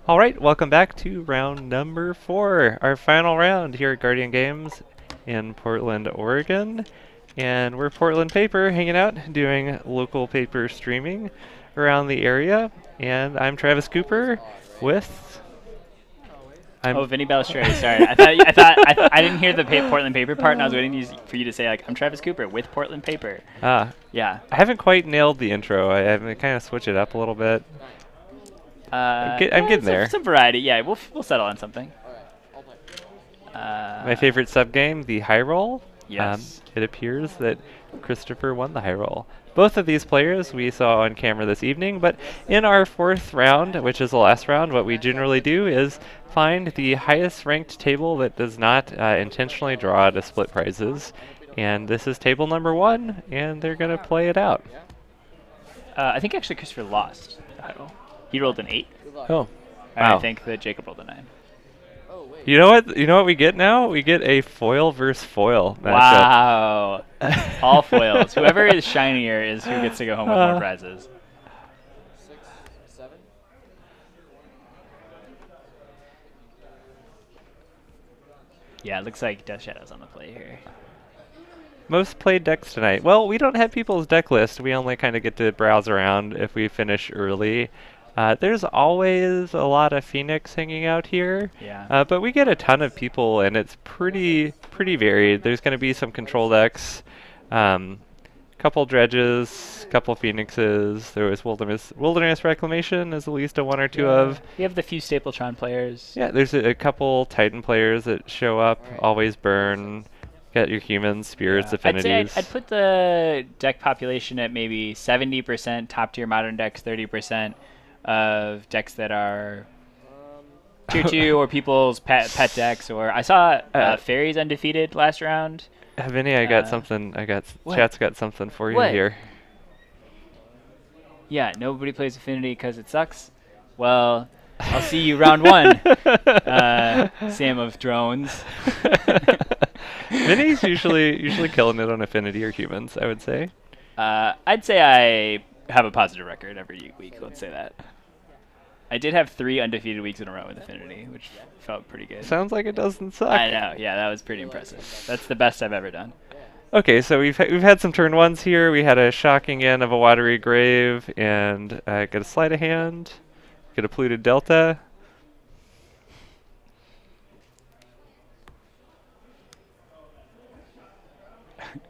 All right, welcome back to round number 4, our final round here at Guardian Games in Portland, Oregon. And we're Portland Paper hanging out, doing local paper streaming around the area. And I'm Travis Cooper with... Oh, Vinny Balistreri. Sorry, I didn't hear the Portland Paper part, and I was waiting for you to say like I'm Travis Cooper with Portland Paper. Yeah. I haven't quite nailed the intro. I have to kind of switch it up a little bit. I'm getting there. Some variety. Yeah, we'll settle on something. My favorite sub-game, the high roll. Yes. It appears that Christopher won the high roll. Both of these players we saw on camera this evening, but in our 4th round, which is the last round, what we generally do is find the highest ranked table that does not intentionally draw to split prizes. And this is table number 1, and they're going to play it out. I think actually Christopher lost the high roll. He rolled an 8. Oh, and wow. I think that Jacob rolled a 9. You know what? You know what we get now? We get a foil versus foil matchup. Wow! All foils. Whoever is shinier is who gets to go home with more prizes. 6, 7. Yeah, it looks like Death Shadow's on the play here. Most played decks tonight. Well, we don't have people's deck list. We only kind of get to browse around if we finish early. There's always a lot of Phoenix hanging out here. Yeah. But we get a ton of people, and it's pretty varied. There's going to be some control decks, couple dredges, couple Phoenixes. There was Wilderness Reclamation is at least a 1 or 2 of. We have the few Stapletron players. Yeah, there's a couple Titan players that show up. Always burn. Got your humans, spirits, affinities. I'd put the deck population at maybe 70% top tier modern decks, 30% of decks that are tier 2 or people's pet decks. Or I saw Fairies undefeated last round. Vinny, I got something. Chat's got something for you here. Yeah, nobody plays Affinity because it sucks. Well, I'll see you round 1, Sam of Drones. Vinny's usually killing it on Affinity or humans, I would say. I'd say I have a positive record every week. Let's say that. I did have 3 undefeated weeks in a row with Affinity, which felt pretty good. Sounds like it doesn't suck. I know. Yeah, that was pretty impressive. That's the best I've ever done. Okay, so we've had some turn 1s here. We had a shocking end of a Watery Grave and got a sleight of hand, get a polluted Delta.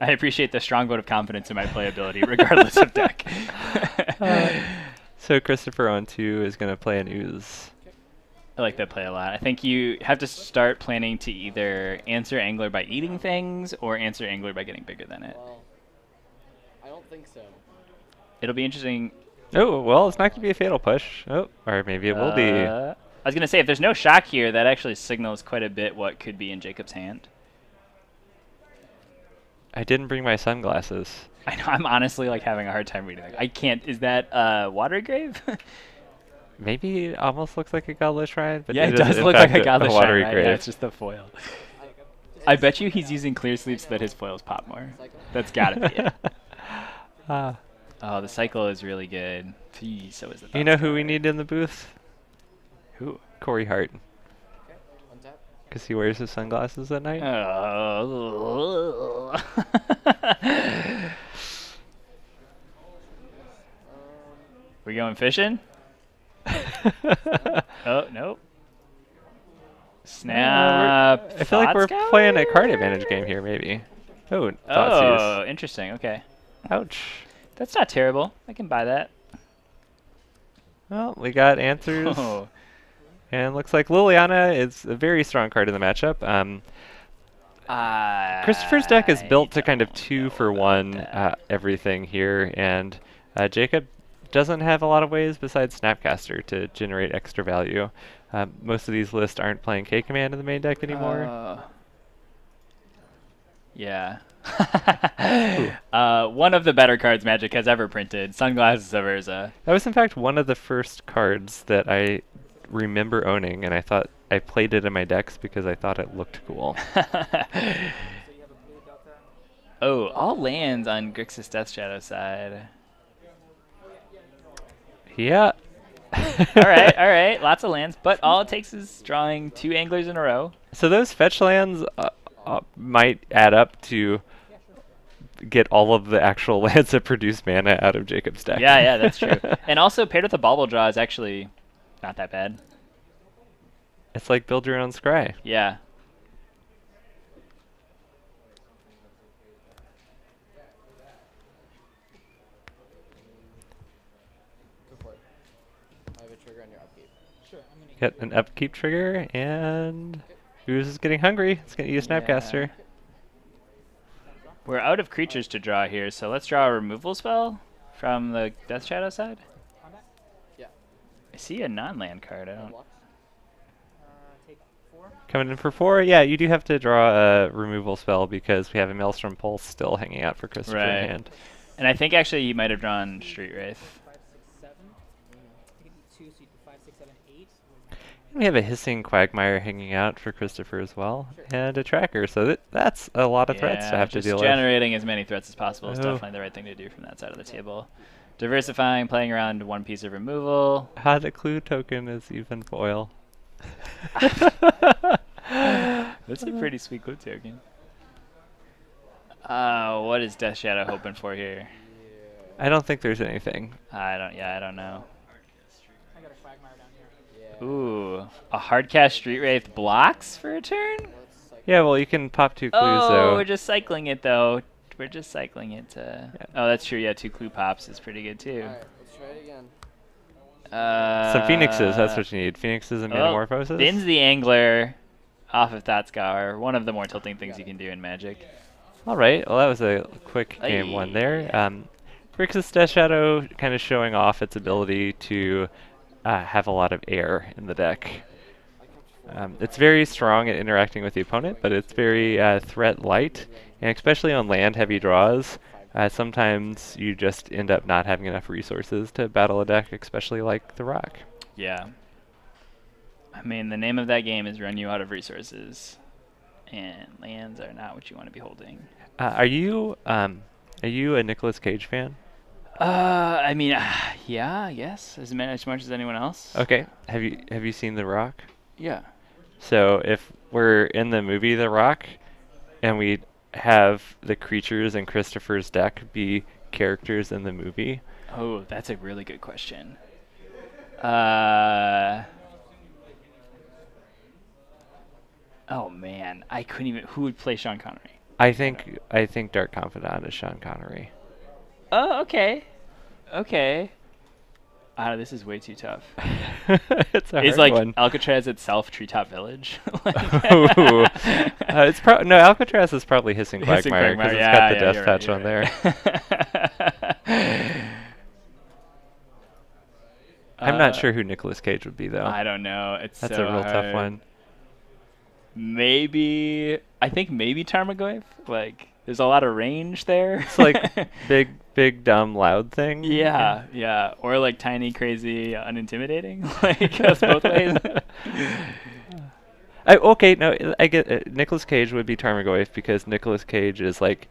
I appreciate the strong vote of confidence in my playability, regardless of deck. So Christopher on 2 is going to play an Ooze. I like that play a lot. I think you have to start planning to either answer Angler by eating things or answer Angler by getting bigger than it. Well, I don't think so. It'll be interesting. Oh, well, it's not going to be a fatal push. Oh, or maybe it will be. I was going to say, if there's no shock here, that actually signals quite a bit what could be in Jacob's hand. I didn't bring my sunglasses. I know, I'm honestly like having a hard time reading. Like, I can't. Is that Watery Grave? Maybe it almost looks like a Godless Shrine, but yeah, it is does in look fact like a Godless Shrine. Watery Right? Grave. Yeah, it's just the foil. I bet you he's using clear sleeves so that his foils pop more. That's gotta be it. Oh, the cycle is really good. Gee, so is the. You know who we need in the booth? Who? Corey Hart. Okay, untap. Because he wears his sunglasses at night. We going fishing? Oh, nope. Snap. I feel like we're playing a card advantage game here, maybe. Oh, oh, interesting. Okay. Ouch. That's not terrible. I can buy that. Well, we got answers. Oh. And looks like Liliana is a very strong card in the matchup. Christopher's deck is built to kind of 2-for-1 everything here, and Jacob doesn't have a lot of ways besides Snapcaster to generate extra value. Most of these lists aren't playing K-Command in the main deck anymore. Yeah. One of the better cards Magic has ever printed, Sunglasses of Urza. That was in fact one of the first cards that I remember owning, and I thought I played it in my decks because I thought it looked cool. Oh, all lands on Grixis Death Shadow side. Yeah. All right. Lots of lands, but all it takes is drawing 2 anglers in a row. So those fetch lands might add up to get all of the actual lands that produce mana out of Jacob's deck. Yeah, that's true. And also paired with a bauble draw is actually not that bad. It's like build your own scry. Yeah. Go for it. I have a trigger on your upkeep. Sure, I'm gonna Get an upkeep trigger, and Ooze is getting hungry. It's going to use Snapcaster. We're out of creatures to draw here, so let's draw a removal spell from the Death Shadow side. combat. Yeah. I see a non-land card. I don't. Blocks. Take 4. Coming in for 4. Yeah, you do have to draw a removal spell because we have a Maelstrom Pulse still hanging out for Christopher Right. in hand. And I think actually you might have drawn Street Wraith. 5, 6, 7. You can do 2, so you do 5, 6, 7, 8. We have a Hissing Quagmire hanging out for Christopher as well, and a Tracker, so that's a lot of threats to have to just deal with. generating as many threats as possible is Oh. definitely the right thing to do from that side of the table. Diversifying, playing around 1 piece of removal. The clue token is even foil. That's a pretty sweet clue token. What is Death Shadow hoping for here? I don't think there's anything. I don't know. I got a Quagmire down here. Yeah. Ooh, a hard cast Street Wraith blocks for a turn? Let's cycle. Yeah, well, you can pop 2 clues, Oh, though. we're just cycling it though. We're just cycling it to. Yeah. Oh, that's true. Yeah, 2 clue pops is pretty good too. Alright, let's try it again. Some Phoenixes, that's what you need. Phoenixes and Metamorphosis. Spins the Angler off of Thoughtscour. One of the more tilting things you can do in Magic. All right, well, that was a quick game 1 there. Grixis Death Shadow kind of showing off its ability to have a lot of air in the deck. It's very strong at interacting with the opponent, but it's very threat light, and especially on land heavy draws, sometimes you just end up not having enough resources to battle a deck, especially like the Rock. Yeah. I mean, the name of that game is Run You Out of Resources, and lands are not what you want to be holding. Are you a Nicolas Cage fan? I mean, yeah, I guess as much as anyone else. Okay, have you seen The Rock? Yeah. So if we're in the movie The Rock, and we have the creatures in Christopher's deck be characters in the movie, Oh, that's a really good question. Oh man, I couldn't even. Who would play Sean Connery? I think Dark Confidant is Sean Connery. Oh, okay. Okay. This is way too tough. It's a Is hard like one. Alcatraz itself Treetop Village? Ooh. It's no, Alcatraz is probably Hissing Quagmire because it's got the death touch on there. I'm not sure who Nicolas Cage would be though. I don't know. That's so a real hard. tough one. Maybe I think maybe Tarmogoyf. Like, there's a lot of range there. It's like big, dumb, loud thing. Yeah, yeah, or like tiny, crazy, unintimidating. Like goes both ways. Okay, no, I get it. Nicolas Cage would be Tarmogoyf because Nicolas Cage is like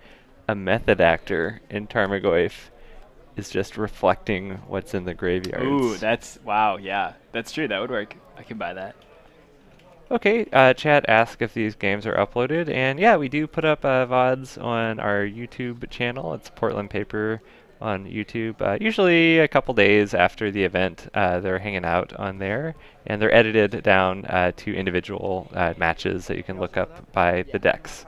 a method actor, and Tarmogoyf is just reflecting what's in the graveyards. Ooh, that's wow. Yeah, that's true. That would work. I can buy that. Okay, chat asked if these games are uploaded, and yeah, we do put up VODs on our YouTube channel. It's Portland Paper on YouTube. Usually a couple days after the event, they're hanging out on there, and they're edited down to individual matches that you can look up by the decks.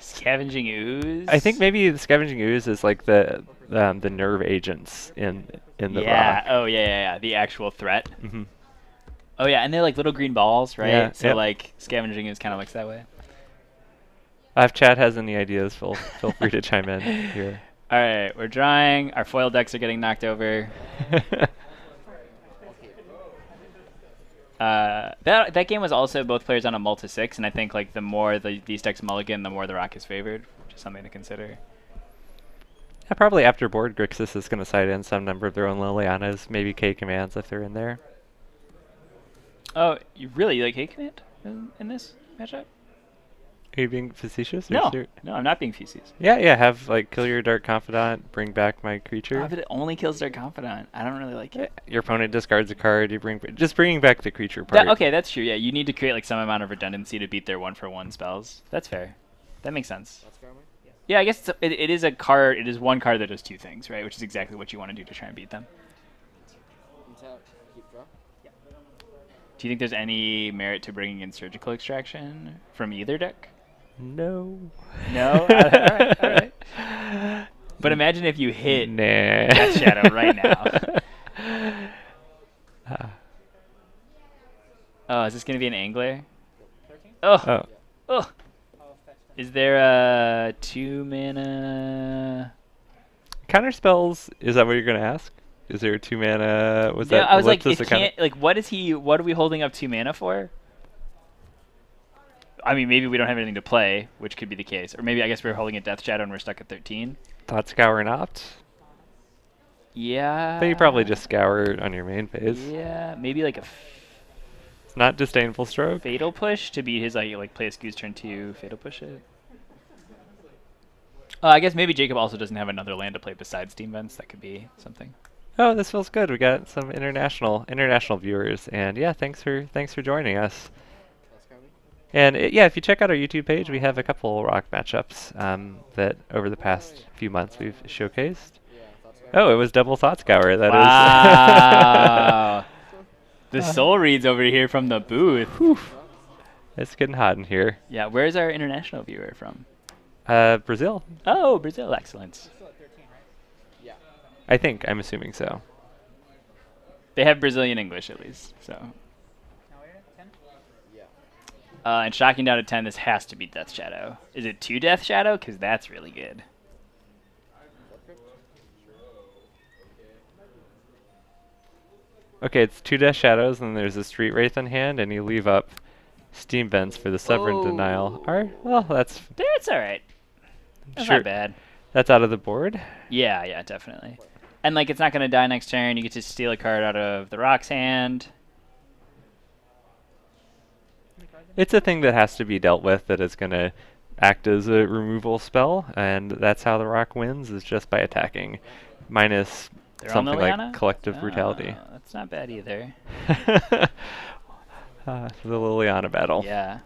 Scavenging Ooze. I think maybe the Scavenging Ooze is like the nerve agents in the Rock. Oh yeah. The actual threat. Mm-hmm. Oh yeah, and they're like little green balls, right? Yeah, So yep. like Scavenging Ooze kind of looks that way. If chat has any ideas, feel free to chime in here. All right, we're drawing. Our foil decks are getting knocked over. That game was also both players on a multi-6, and I think like the more these decks mulligan, the more the Rock is favored, which is something to consider. Yeah, probably after board, Grixis is going to side in some number of their own Lilianas, maybe K commands if they're in there. Oh, you really like Hate Command in this matchup? Are you being facetious? Or No, ser- no, I'm not being facetious. Yeah. Have like kill your dark confidant, bring back my creature. Oh, but it only kills their confidant. I don't really like it. Your opponent discards a card. You just bringing back the creature part. Okay, that's true. Yeah, you need to create like some amount of redundancy to beat their 1-for-1 spells. That's fair. That makes sense. Let's go, man. Yeah, I guess it is a card. It is one card that does two things, right? Which is exactly what you want to do to try and beat them. Untap, keep draw. Do you think there's any merit to bringing in surgical extraction from either deck? No. No. All right. But imagine if you hit Nah. Death Shadow right now. Oh, is this gonna be an angler? 13? Oh. Oh. Oh. I'll fetch that. Is there a 2-mana? Counter spells. Is that what you're gonna ask? Is there a 2-mana? Was Yeah, that? I was like, Ellipsis it a counter- can't. Like, what is he? What are we holding up 2 mana for? I mean, maybe we don't have anything to play, which could be the case, or maybe I guess we're holding a Death Shadow and we're stuck at 13. Thought scour and opt. Yeah. But you probably just scour on your main phase. Yeah, maybe like a It's not disdainful stroke. fatal push to beat his like play a Scoos turn 2, fatal push it. I guess maybe Jacob also doesn't have another land to play besides Steam Vents. That could be something. Oh, this feels good. We got some international viewers, and yeah, thanks for joining us. Let's go, man. And yeah, if you check out our YouTube page, we have a couple rock matchups that over the past few months we've showcased. Yeah, thoughts go. Oh, it was double thought scour. That is. Wow. The soul reads over here from the booth. It's getting hot in here. Yeah, where's our international viewer from? Brazil. Oh, Brazil, excellent. Still at 13, right? Yeah. I'm assuming so. They have Brazilian English at least. So, Now we're at 10? Yeah. and shocking down to 10. This has to be Death Shadow. Is it 2 Death Shadow? Because that's really good. Okay, it's 2 Death Shadows, and there's a Street Wraith in hand, and you leave up Steam Vents for the Sovereign Denial. Alright, well, that's That's all right. That's sure. not bad. That's out of the board. Yeah, definitely. And like, it's not gonna die next turn. You get to steal a card out of the Rock's hand. It's a thing that has to be dealt with, that is going to act as a removal spell, and that's how the Rock wins, is just by attacking. Minus They're on something Liliana? like Collective Brutality. That's not bad either. The Liliana battle. Yeah.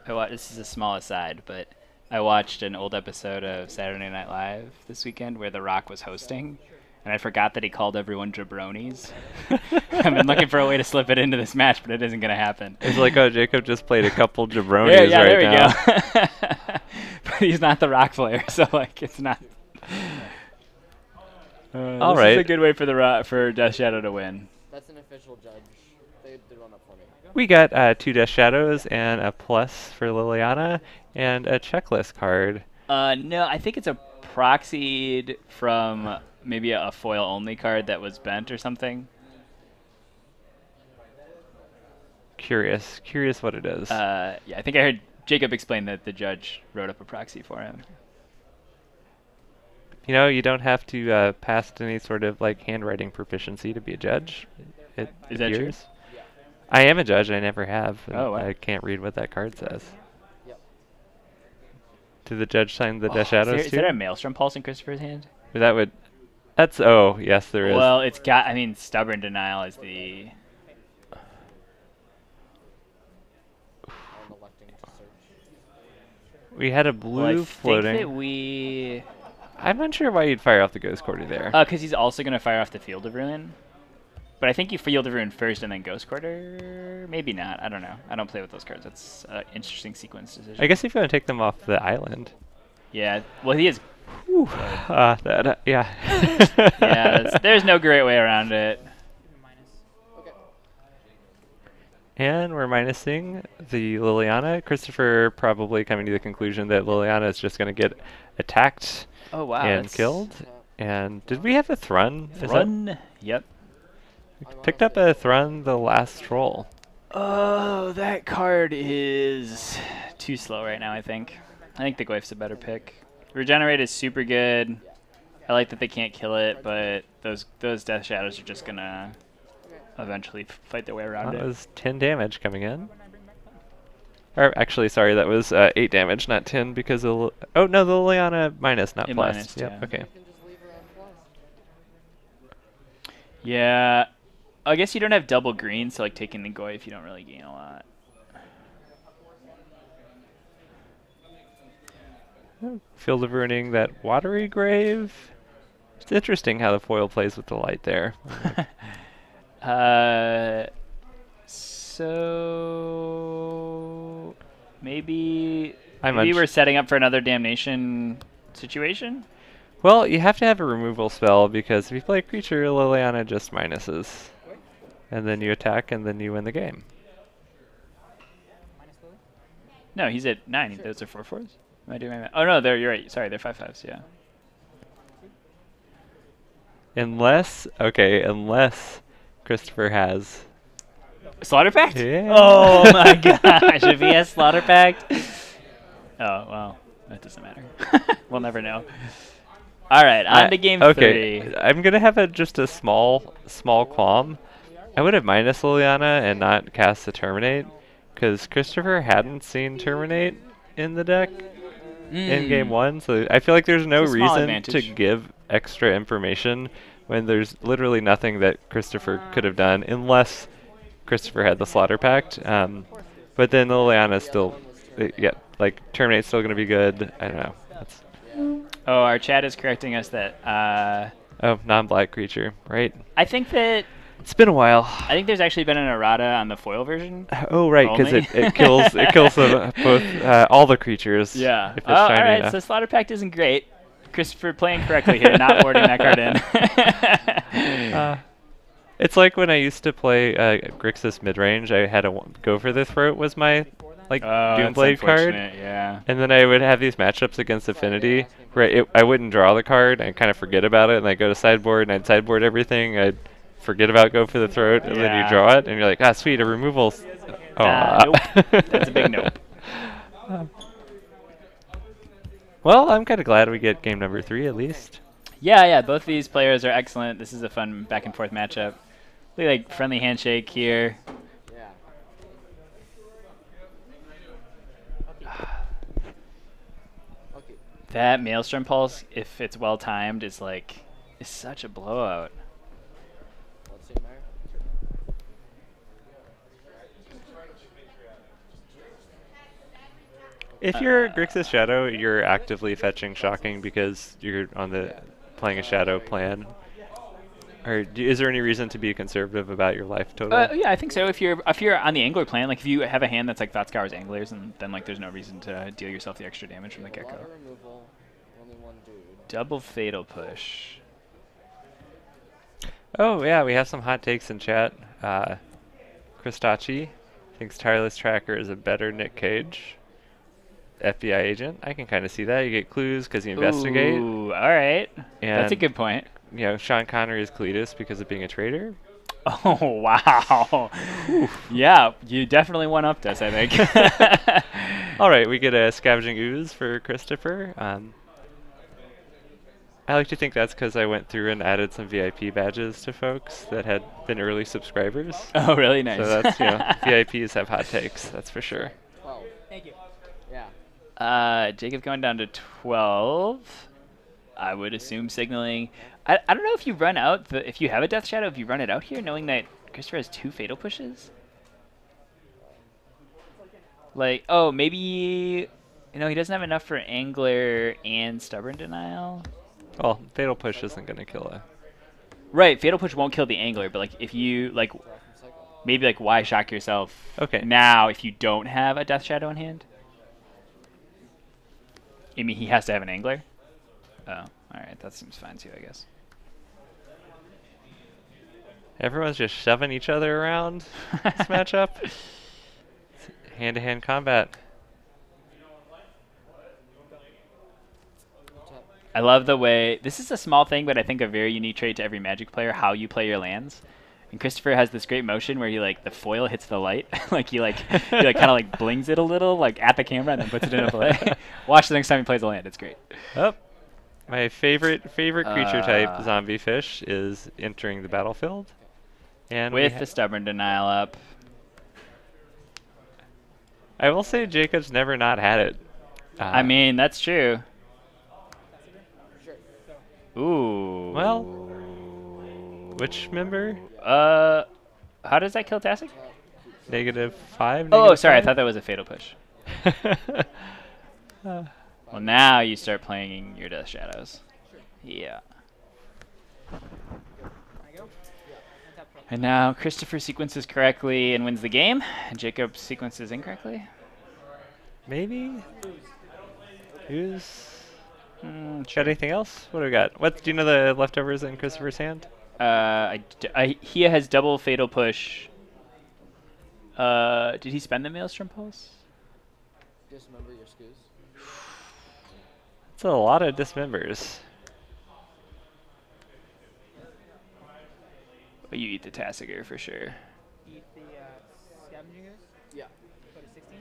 This is a small aside, but I watched an old episode of Saturday Night Live this weekend where The Rock was hosting, and I forgot that he called everyone jabronis. I've been looking for a way to slip it into this match, but it isn't going to happen. It's like, oh, Jacob just played a couple jabronis Yeah, right there we now. go. But he's not the Rock player, so like it's not. All this right. is a good way for for Death Shadow to win. That's an official judge. They did run up for me. We got 2 Death Shadows and a plus for Liliana, and a checklist card. No, I think it's a proxied from maybe a foil only card that was bent or something. Curious what it is. Yeah, I think I heard Jacob explain that the judge wrote up a proxy for him. You know, you don't have to pass any sort of like handwriting proficiency to be a judge. It Is that true? appears. I am a judge. I never have. And Oh, wow. I can't read what that card says. Yep. Did the judge sign the Death Is Shadows is too? there a Maelstrom Pulse in Christopher's hand? That would. That's yes, there is. Well, it's got. I mean, Stubborn Denial is the. I'm electing to search. We had a Well, blue I floating. think that we. I'm not sure why you'd fire off the Ghost Quarter there. Because he's also going to fire off the Field of Ruin. But I think you Field of Ruin first and then Ghost Quarter. Maybe not. I don't know. I don't play with those cards. That's an interesting sequence decision. I guess if you want to take them off the island. Yeah. Well, he is. Whew. Yeah. Yeah. There's no great way around it. Give me minus. Okay. And we're minusing the Liliana. Christopher probably coming to the conclusion that Liliana is just going to get attacked Oh wow. and that's- killed. And did we have a Thrun? Is that- Run. Yep. we picked up a Thrun the last roll. Oh, that card is too slow right now, I think. I think the Glyph's a better pick. Regenerate is super good. I like that they can't kill it, but those Death Shadows are just going to eventually fight their way around That it. was 10 damage coming in. When I bring back that? Or actually, sorry, that was 8 damage, not 10, because of oh no, the Liliana minus, not A plus. minus, Yep. yeah. Okay. You can just leave her on plus. Yeah. I guess you don't have double green, so like taking the Goy if you don't really gain a lot. Field of Ruining that Watery Grave. It's interesting how the foil plays with the light there. So maybe I'm maybe we're uns- setting up for another damnation situation. Well, you have to have a removal spell because if you play a creature, Liliana just minuses. And then you attack and then you win the game. Minus Lily? No, he's at 9. Those are 4/4s. Am I doing my math? Oh no, you're right. Sorry, they're 5/5s. Yeah. Unless Christopher has. Slaughter Pact? Yeah. Oh my gosh, if he has Slaughter Pact. Oh, well, that doesn't matter. We'll never know. All right, on to game 3. I'm going to have just a small qualm. I would have minus Liliana and not cast the Terminate, because Christopher hadn't seen Terminate in the deck in game 1, so I feel like there's no It's a small reason to advantage. give extra information when there's literally nothing that Christopher could have done, unless Christopher had the Slaughter Pact. But then Liliana's still, yeah, like Terminate's still going to be good. I don't know. That's, Oh, our chat is correcting us that oh, non-black creature, right? I think It's been a while. I think there's actually been an errata on the foil version. Oh, right, because Only? it kills them both, all the creatures. Yeah. If it's Oh, all shiny right, enough. so Slaughter Pact isn't great. Christopher playing correctly here, not warding that card in. It's like when I used to play Grixis midrange, I had to go for the throat was my like Oh, that's Doomblade card. unfortunate, yeah. And then I would have these matchups against Affinity where I wouldn't draw the card and kind of forget about it, and I'd go to sideboard and I'd sideboard everything. I'd forget about go for the throat, and then you Yeah. draw it, and you're like, ah, sweet, a removal. Nope. That's a big nope. Well, I'm kind of glad we get game number 3 at least. Yeah, both of these players are excellent. This is a fun back and forth matchup. Really like friendly handshake here. Yeah. Okay. That Maelstrom Pulse, if it's well timed, is such a blowout. Let's see, Meyer. If you're Grixis Shadow, you're actively fetching Shocking because you're on the playing a Shadow plan. Or is there any reason to be conservative about your life total? Yeah, I think so. If you're on the Angler plan, like if you have a hand that's like Thought Scour's Anglers, and then like there's no reason to deal yourself the extra damage from the get-go. Water removal. Only one dude. Double Fatal Push. Oh yeah, we have some hot takes in chat. Christacci thinks Tireless Tracker is a better Nick Cage FBI agent. I can kind of see that. You get clues because you investigate. Ooh, all right. That's a And, good point. You know, Sean Connery is Cletus because of being a traitor. Oh, wow. Yeah, you definitely one-upped us, I think. All right, we get a Scavenging Ooze for Christopher. I like to think that's because I went through and added some VIP badges to folks that had been early subscribers. Oh, really nice. So that's, VIPs have hot takes, that's for sure. 12. Thank you. Yeah. Jacob going down to 12. I would assume signaling. I don't know if you run out, if you have a Death Shadow, if you run it out here, knowing that Christopher has 2 Fatal Pushes? Like, oh, maybe, he doesn't have enough for Angler and Stubborn Denial. Well, Fatal Push isn't going to kill a... Right, Fatal Push won't kill the Angler, but like if you, like, Draw from cycle. maybe like why shock yourself Okay. now if you don't have a Death Shadow in hand? I mean, he has to have an Angler? Oh, alright, that seems fine too, I guess. Everyone's just shoving each other around this matchup. Hand-to-hand combat. I love the way, this is a small thing, but I think a very unique trait to every Magic player, how you play your lands. And Christopher has this great motion where he the foil hits the light, like he kind of blings it a little, like at the camera, and then puts it in a play. Watch the next time he plays a land, it's great. Oh, my favorite creature type, zombie fish, is entering the battlefield. And With the Stubborn Denial up. I will say Jacob's never not had it. I mean, that's true. Sure. Ooh. Well, which member? How does that kill Tastic? -5. Oh, sorry, I -5? thought that was a fatal push. Well, now you start playing your Death Shadows. Yeah. I go? Untap pro. And now Christopher sequences correctly and wins the game, and Jacob sequences incorrectly. Maybe. Who's Sure. got anything else? What do we got? What do you know the leftovers in Christopher's hand? He has double fatal push. Did he spend the Maelstrom Pulse? Dismember your scoos. It's a lot of dismembers. But you eat the Tassiger for sure. Eat the scavenging ooze. Yeah. Go to 16.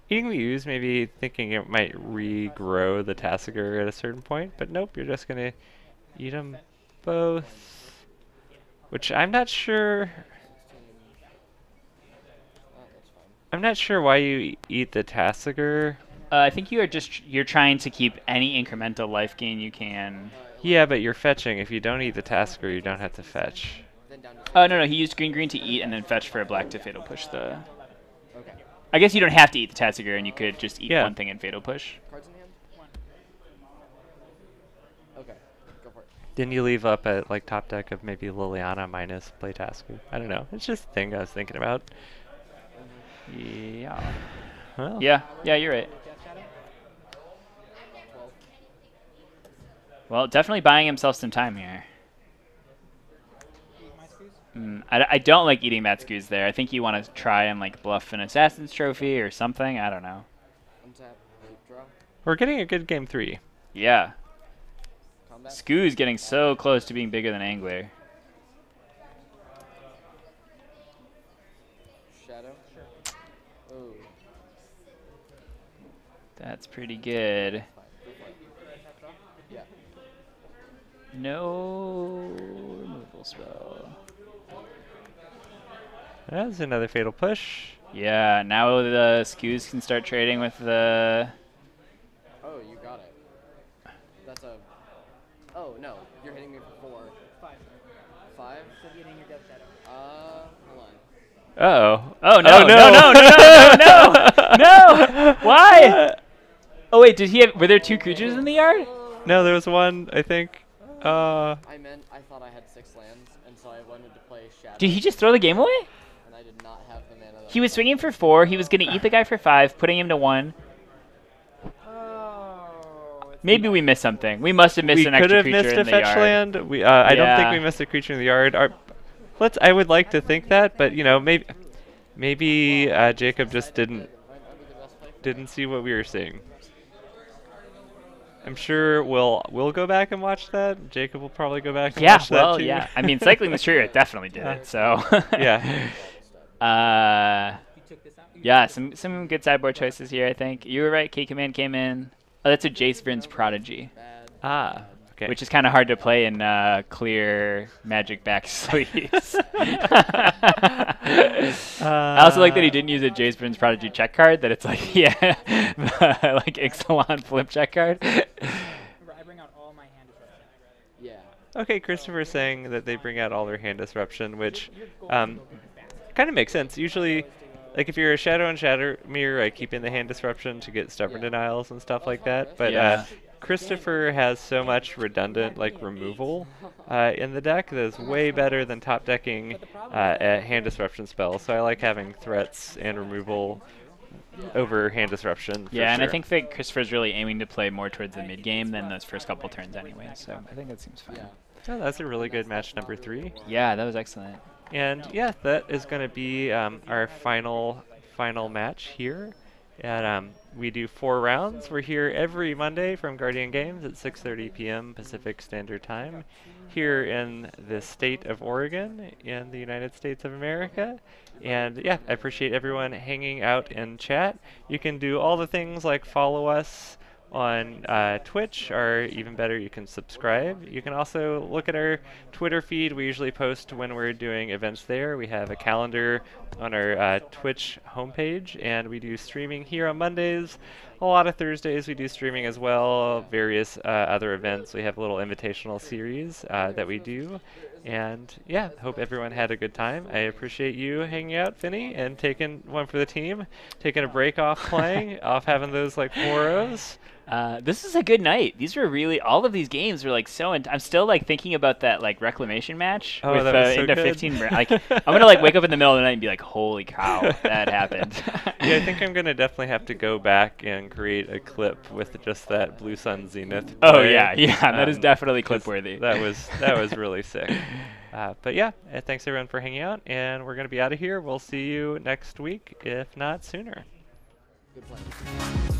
Eating the ooze, maybe thinking it might regrow the Tassiger at a certain point, but nope, you're just gonna eat them both. Which I'm not sure. 16. That's fine. I'm not sure why you eat the Tassiger. I think you're trying to keep any incremental life gain you can. Yeah, but you're fetching. If you don't eat the Tassiger, you don't have to fetch. Then down to Oh no, he used green to eat and then fetch for a black to fatal push the. Okay. I guess you don't have to eat the Tassiger, and you could just eat Yeah. one thing and fatal push. Cards in hand? One. Okay. Go for it. Then you leave up at like top deck of maybe Liliana minus play Tassiger. I don't know. It's just a thing I was thinking about. Yeah. Well, Yeah, you're right. Death Shadow. 12. Well, definitely buying himself some time here. Eat my scoos. I don't like eating Matsku's there. I think you want to try and like bluff an Assassin's Trophy or something. I don't know. Untap. Leap draw. we're getting a good game 3. Yeah. Combat. Skoo's getting so close to being bigger than Angler. Shadow. Ooh. That's pretty good. Fine. Go for it. Untap draw. Yeah. No removal spell. That's another fatal push. Yeah, now the Skoos can start trading with the... Oh, you got it. That's a. Oh no, you're hitting me for 4. 5. 5. So eating your Death Shadow. Hold on. Uh-oh. Oh, no, Oh, no. No! Why? Oh, wait, were there 2 creatures in the yard? No, there was one, I think. I thought I had 6 lands, and so I wanted to play Shadow. Did he just throw the game away? And I did not have the mana. That He was swinging for 4. He was going to eat the guy for 5, putting him to 1. Oh. Maybe we missed something. We must have missed We an could extra have creature missed in a the fetch yard. land. I don't think Yeah. we missed a creature in the yard. I would like to think that, but you know, maybe Jacob just didn't see what we were seeing. I'm sure we'll go back and watch that. Jacob will probably go back and Yeah, watch well, that too. yeah. I mean, Cycling the Chariot definitely did it, so... Yeah. You took this out? Yeah, some good sideboard choices here, I think. You were right, K-Command came in. Oh, that's a Jace Vryn's Prodigy, Ah, okay. which is kind of hard to play in clear Magic back sleeves. I also like that he didn't use a Jace Vryn's Prodigy check card, that it's like, yeah, like Ixalan flip check card. Remember, I bring out all my hand disruption. Yeah. Okay, Christopher's saying that they bring out all their hand disruption, which Your goal is to go big and fast. kind of makes sense. Usually, like if you're a Shadow and Shatter Mirror, I keep in the hand disruption to get stubborn denials and stuff like that. But Yeah. Christopher has so much redundant like removal in the deck that is way better than top decking a hand disruption spell. So I like having threats and removal over hand disruption. For Yeah, and I sure. think that Christopher's really aiming to play more towards the mid game than those first couple turns anyway, so I think that seems fine. Yeah. Oh, that's a really good match number 3. Yeah, that was excellent. And yeah, that is going to be our final match here. And we do 4 rounds. We're here every Monday from Guardian Games at 6:30 p.m. Pacific Standard Time here in the state of Oregon in the United States of America. And yeah, I appreciate everyone hanging out in chat. You can do all the things like follow us on Twitch, or even better, you can subscribe. You can also look at our Twitter feed. We usually post when we're doing events there. We have a calendar on our Twitch homepage, and we do streaming here on Mondays. A lot of Thursdays we do streaming as well, various other events. We have a little invitational series that we do. And yeah, hope everyone had a good time. I appreciate you hanging out, Finney, and taking one for the team, taking a break off playing, off having those like 4-0s. This is a good night. These were really, all of these games were like so. I'm still like thinking about that like reclamation match Oh, with that was so into good. 15. Like I'm gonna like wake up in the middle of the night and be like, holy cow, that happened. Yeah, I think I'm gonna definitely have to go back and create a clip with just that Blue Sun Zenith. Oh play. yeah, that is definitely 'cause clip worthy. That was really sick. But yeah, thanks everyone for hanging out, and we're gonna be out of here. We'll see you next week, if not sooner. Good plan.